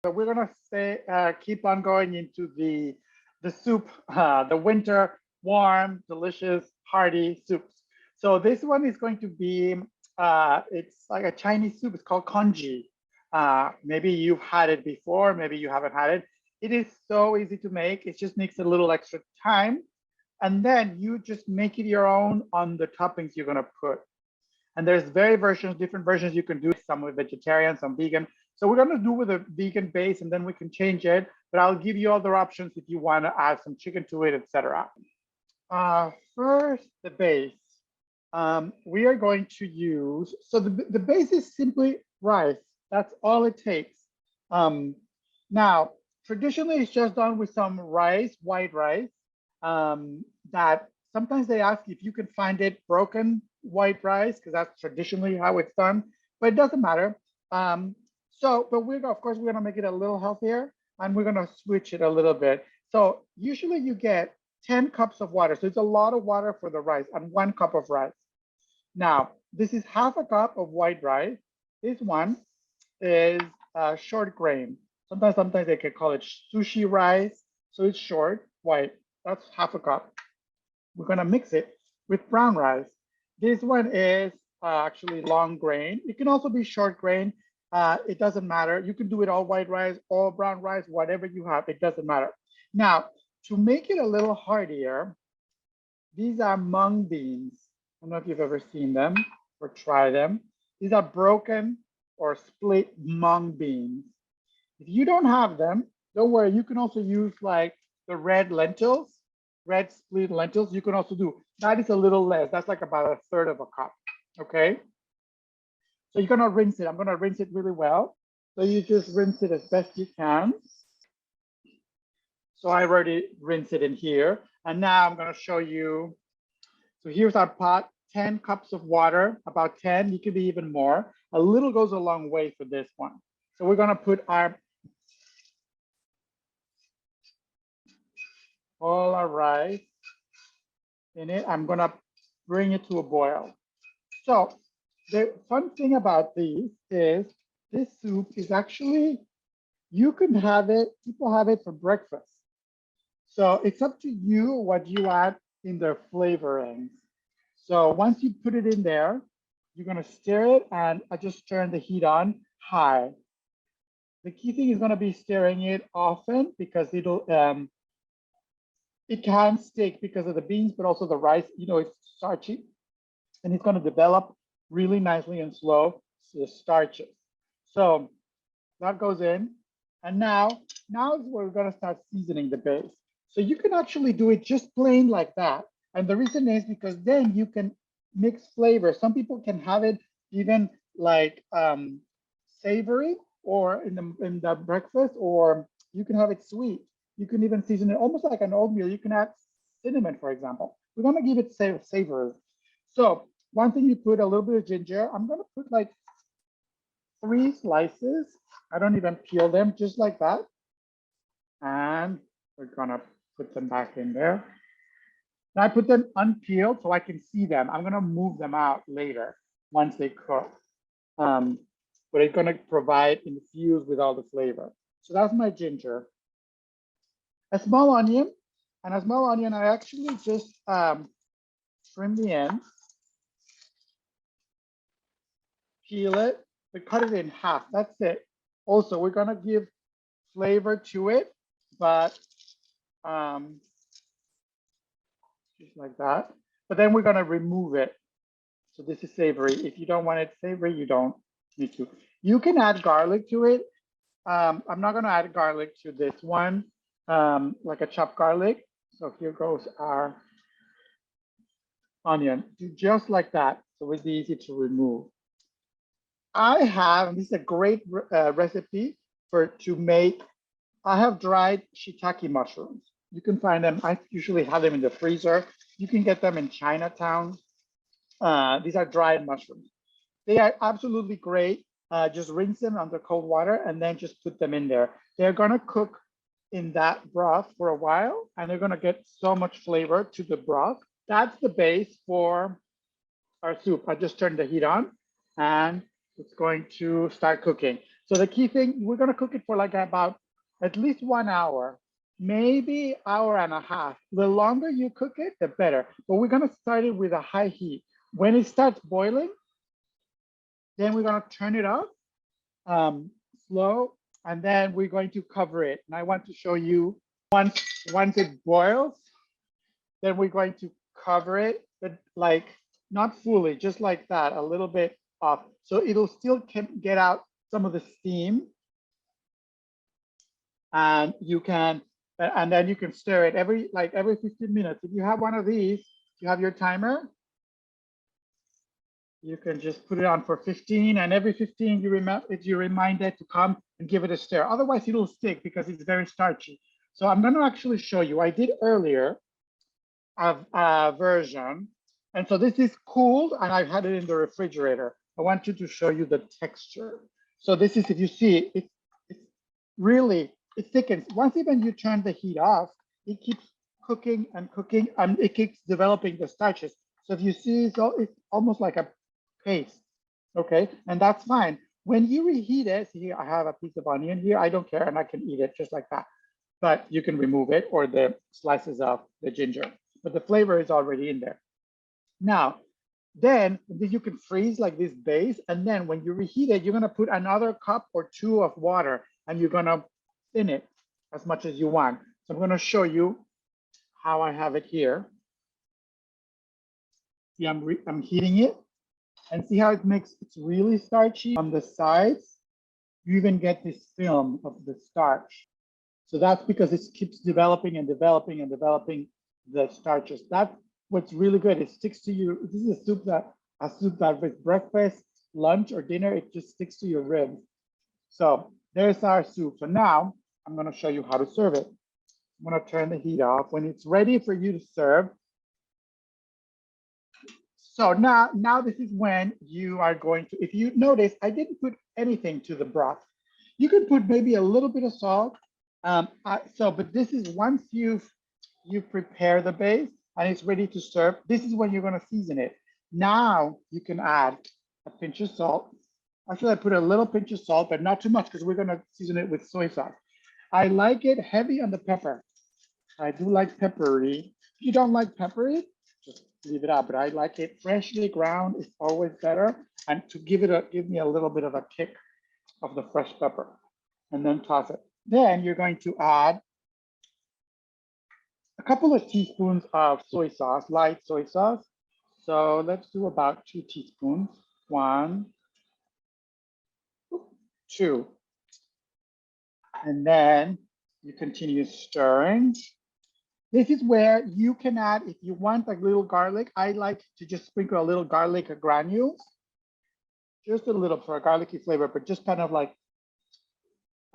So we're gonna say keep on going into the soup, the winter warm, delicious, hearty soups. So this one is going to be it's like a Chinese soup. It's called congee. Maybe you've had it before, maybe you haven't had it. It is so easy to make. It just needs a little extra time. And then you just make it your own on the toppings you're gonna put. And there's different versions you can do. Some with vegetarian, some vegan. So we're gonna do with a vegan base and then we can change it, but I'll give you other options if you wanna add some chicken to it, etc. First, the base. We are going to use, so the base is simply rice. That's all it takes. Now, traditionally it's just done with some rice, white rice, that sometimes they ask if you can find it broken white rice, because that's traditionally how it's done, but it doesn't matter. But of course, we're gonna make it a little healthier and we're gonna switch it a little bit. So usually you get 10 cups of water. So it's a lot of water for the rice and 1 cup of rice. Now, this is half a cup of white rice. This one is short grain. Sometimes they can call it sushi rice. So it's short, white, that's half a cup. We're gonna mix it with brown rice. This one is actually long grain. It can also be short grain. It doesn't matter. You can do it all white rice, all brown rice, whatever you have, it doesn't matter. Now, to make it a little heartier, these are mung beans. I don't know if you've ever seen them or tried them. These are broken or split mung beans. If you don't have them, don't worry. You can also use like the red lentils, red split lentils. You can also do, that is a little less. That's like about 1/3 of a cup, okay? So you're gonna rinse it. I'm gonna rinse it really well. So you just rinse it as best you can. So I already rinsed it in here. And now I'm gonna show you. So here's our pot, 10 cups of water, about 10, you could be even more. A little goes a long way for this one. So we're gonna put all our rice in it. I'm gonna bring it to a boil. So the fun thing about these is this soup is actually, you can have it, people have it for breakfast. So it's up to you what you add in the flavorings. So once you put it in there, you're gonna stir it, and I just turn the heat on high. The key thing is gonna be stirring it often because it can stick because of the beans, but also the rice, it's starchy and it's gonna develop really nicely and slow, so the starches. So that goes in, and now is where we're gonna start seasoning the base. So you can actually do it just plain like that. And the reason is because then you can mix flavors. Some people can have it even like savory or in the breakfast, or you can have it sweet. You can even season it almost like an oatmeal. You can add cinnamon, for example. We're gonna give it savory. So one thing, you put a little bit of ginger. I'm gonna put like 3 slices. I don't even peel them, just like that. And we're gonna put them back in there. Now I put them unpeeled so I can see them. I'm gonna move them out later once they cook. But it's gonna provide infuse with all the flavor. So that's my ginger. A small onion, and a small onion, I actually just trim the end, peel it, but cut it in half. That's it. Also, we're gonna give flavor to it, but just like that. But then we're gonna remove it. So this is savory. If you don't want it savory, you don't need to. You can add garlic to it. I'm not gonna add garlic to this one, like a chopped garlic. So here goes our onion. Do just like that. So it's easy to remove. I have, and this is a great recipe to make. I have dried shiitake mushrooms. You can find them. I usually have them in the freezer. You can get them in Chinatown. These are dried mushrooms. They are absolutely great. Just rinse them under cold water and then just put them in there. They're gonna cook in that broth for a while, and they're gonna get so much flavor to the broth. That's the base for our soup. I just turned the heat on and it's going to start cooking. So the key thing, we're gonna cook it for like about at least 1 hour, maybe hour and a half. The longer you cook it, the better. But we're gonna start it with a high heat. When it starts boiling, then we're gonna turn it off, slow, and then we're going to cover it. And I want to show you once it boils, then we're going to cover it, but like not fully, just like that, a little bit off. So it'll still get out some of the steam. And you can, and then you can stir it every 15 minutes. If you have one of these, you have your timer. You can just put it on for 15, and every 15 you're reminded to come and give it a stir. Otherwise, it'll stick because it's very starchy. So I'm going to actually show you. I did earlier a version, and so this is cooled, and I've had it in the refrigerator. I want you to show you the texture. So this is, if you see, it's really, it thickens. Once even you turn the heat off, it keeps cooking and cooking, and it keeps developing the starches. So if you see, it's almost like a paste, okay? And that's fine. When you reheat it, see here, I have a piece of onion here. I don't care, and I can eat it just like that. But you can remove it, or the slices of the ginger. But the flavor is already in there. Now, then you can freeze like this base, and then when you reheat it, you're gonna put another cup or 2 of water, and you're gonna thin it as much as you want. So I'm gonna show you how I have it here. See, I'm heating it, and see how it makes, it's really starchy on the sides. You even get this film of the starch. So that's because it keeps developing and developing and developing the starches. That's what's really good. It sticks to you. This is a soup that with breakfast, lunch, or dinner, it just sticks to your ribs. So there's our soup. So now I'm going to show you how to serve it. I'm going to turn the heat off. When it's ready for you to serve. So now this is when you are going to, if you notice, I didn't put anything to the broth. You could put maybe a little bit of salt. But this is once you prepare the base and it's ready to serve, this is when you're going to season it. Now you can add a pinch of salt. Actually, I put a little pinch of salt, but not too much because we're going to season it with soy sauce. I like it heavy on the pepper. I do like peppery. If you don't like peppery, just leave it out. But I like it freshly ground. It's always better. And to give me a little bit of a kick of the fresh pepper, and then toss it. Then you're going to add a couple of teaspoons of soy sauce, light soy sauce. So let's do about 2 teaspoons. 1, 2. And then you continue stirring. This is where you can add, if you want like little garlic, I like to just sprinkle a little garlic granules. Just a little for a garlicky flavor, but just kind of like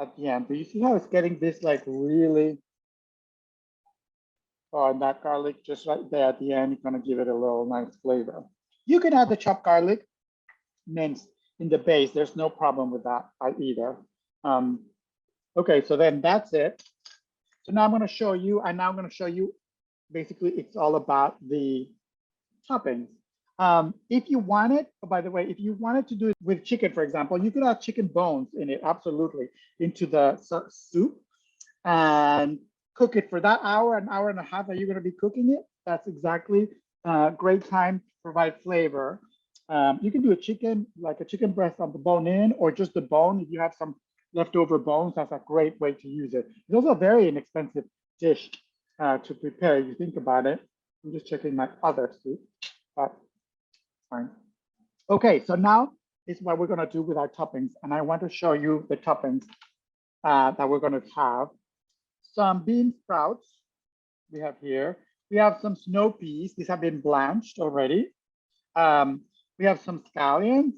at the end. But you see how it's getting this like really, and that garlic just right there at the end, you're gonna give it a little nice flavor. You can add the chopped garlic minced in the base. There's no problem with that either. Okay, so then that's it. So now I'm gonna show you, basically it's all about the toppings. If you wanted, by the way, if you wanted to do it with chicken, for example, you could add chicken bones in it, absolutely, into the soup and cook it for that hour, an hour and a half that you're going to be cooking it. That's exactly a great time to provide flavor. You can do a chicken, like a chicken breast on the bone in, or just the bone. If you have some leftover bones, that's a great way to use it. It's also a very inexpensive dish to prepare, if you think about it. I'm just checking my other soup. Fine. Okay, so now is what we're going to do with our toppings, and I want to show you the toppings that we're going to have. Some bean sprouts we have here. We have some snow peas. These have been blanched already. We have some scallions,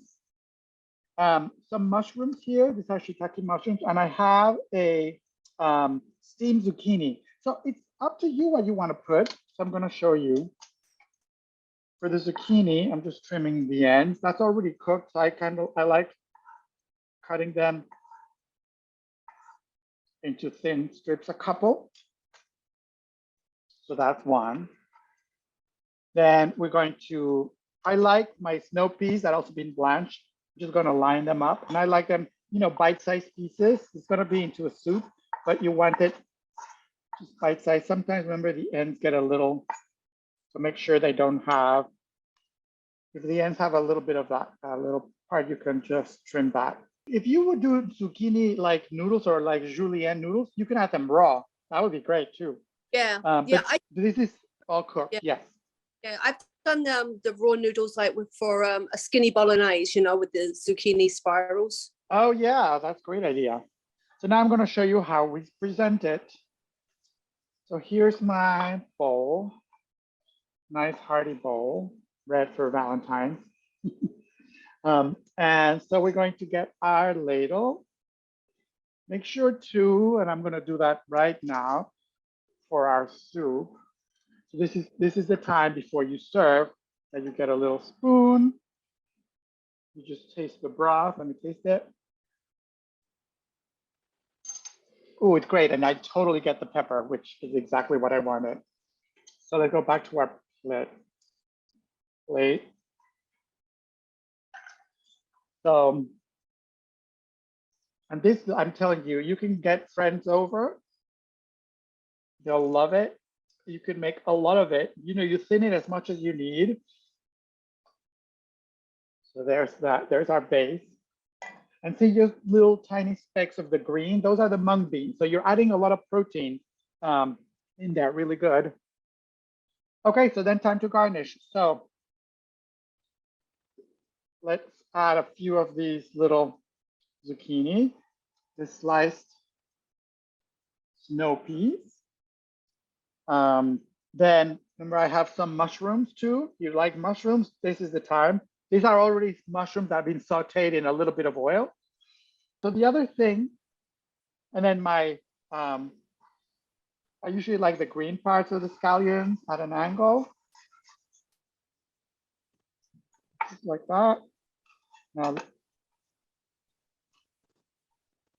some mushrooms here. These are shiitake mushrooms, and I have a steamed zucchini. So it's up to you what you want to put. So I'm going to show you. For the zucchini, I'm just trimming the ends. That's already cooked. So I like cutting them into thin strips, a couple. So that's one. Then we're going to, I like my snow peas that also been blanched. I'm just going to line them up, and I like them. bite-sized pieces. It's going to be into a soup, but you want it just bite-sized. Sometimes remember the ends get a little, so make sure they don't have, if the ends have a little bit of that little part, you can just trim that. If you would do zucchini like noodles or like julienne noodles, you can have them raw. That would be great too. Yeah. This is all cooked. Yeah. Yes. Yeah, I've done the raw noodles like for a skinny bolognese, with the zucchini spirals. Oh yeah, that's a great idea. So now I'm going to show you how we present it. So here's my bowl, nice hearty bowl, red for Valentine's. And so we're going to get our ladle. Make sure to, and I'm going to do that right now for our soup. So this is the time before you serve that you get a little spoon. You just taste the broth. Let me taste it. Oh, it's great. And I totally get the pepper, which is exactly what I wanted. So let's go back to our plate. So, and this, I'm telling you, you can get friends over. They'll love it. You can make a lot of it. You thin it as much as you need. So there's that. There's our base. And see just little tiny specks of the green. Those are the mung beans. So you're adding a lot of protein in there. Really good. Okay, so then time to garnish. So let's add a few of these little zucchini, the sliced snow peas. Then remember, I have some mushrooms too. If you like mushrooms, this is the time. These are already mushrooms that have been sauteed in a little bit of oil. So the other thing, and then I usually like the green parts of the scallions at an angle. Just like that. Now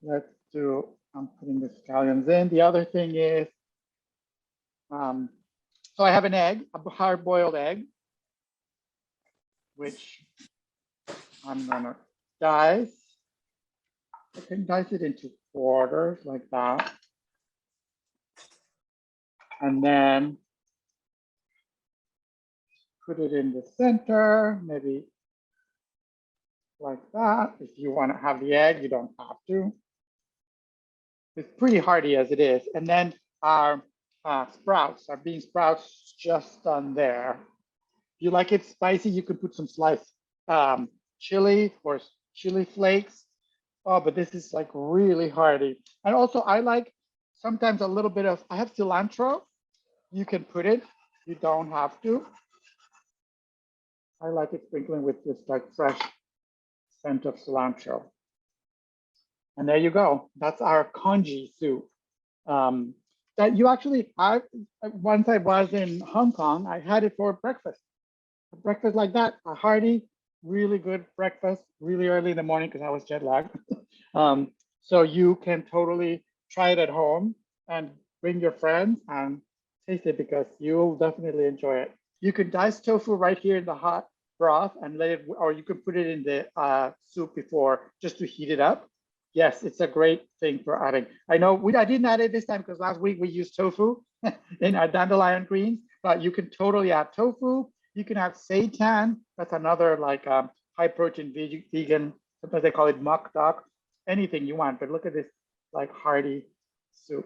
let's do, I'm putting the scallions in. The other thing is, so I have an egg, a hard-boiled egg, which I'm gonna dice. I can dice it into quarters like that. And then put it in the center, maybe like that. If you want to have the egg, you don't have to. It's pretty hearty as it is. And then our sprouts, our bean sprouts just on there. If you like it spicy, you can put some sliced chili or chili flakes. Oh, but this is like really hearty. And also I like sometimes a little bit of, I have cilantro. You can put it, you don't have to. I like it sprinkling with this like fresh scent of cilantro. And there you go. That's our congee soup. That you actually, once I was in Hong Kong, I had it for breakfast. A breakfast like that, a hearty, really good breakfast, really early in the morning because I was jet lagged. So you can totally try it at home and bring your friends and taste it because you'll definitely enjoy it. You can dice tofu right here in the hot broth and let it, or you could put it in the soup before just to heat it up. Yes, it's a great thing for adding. I know I didn't add it this time because last week we used tofu in our dandelion greens, but you can totally add tofu. You can have seitan. That's another like high protein vegan. Sometimes they call it mock duck. Anything you want, but look at this like hearty soup.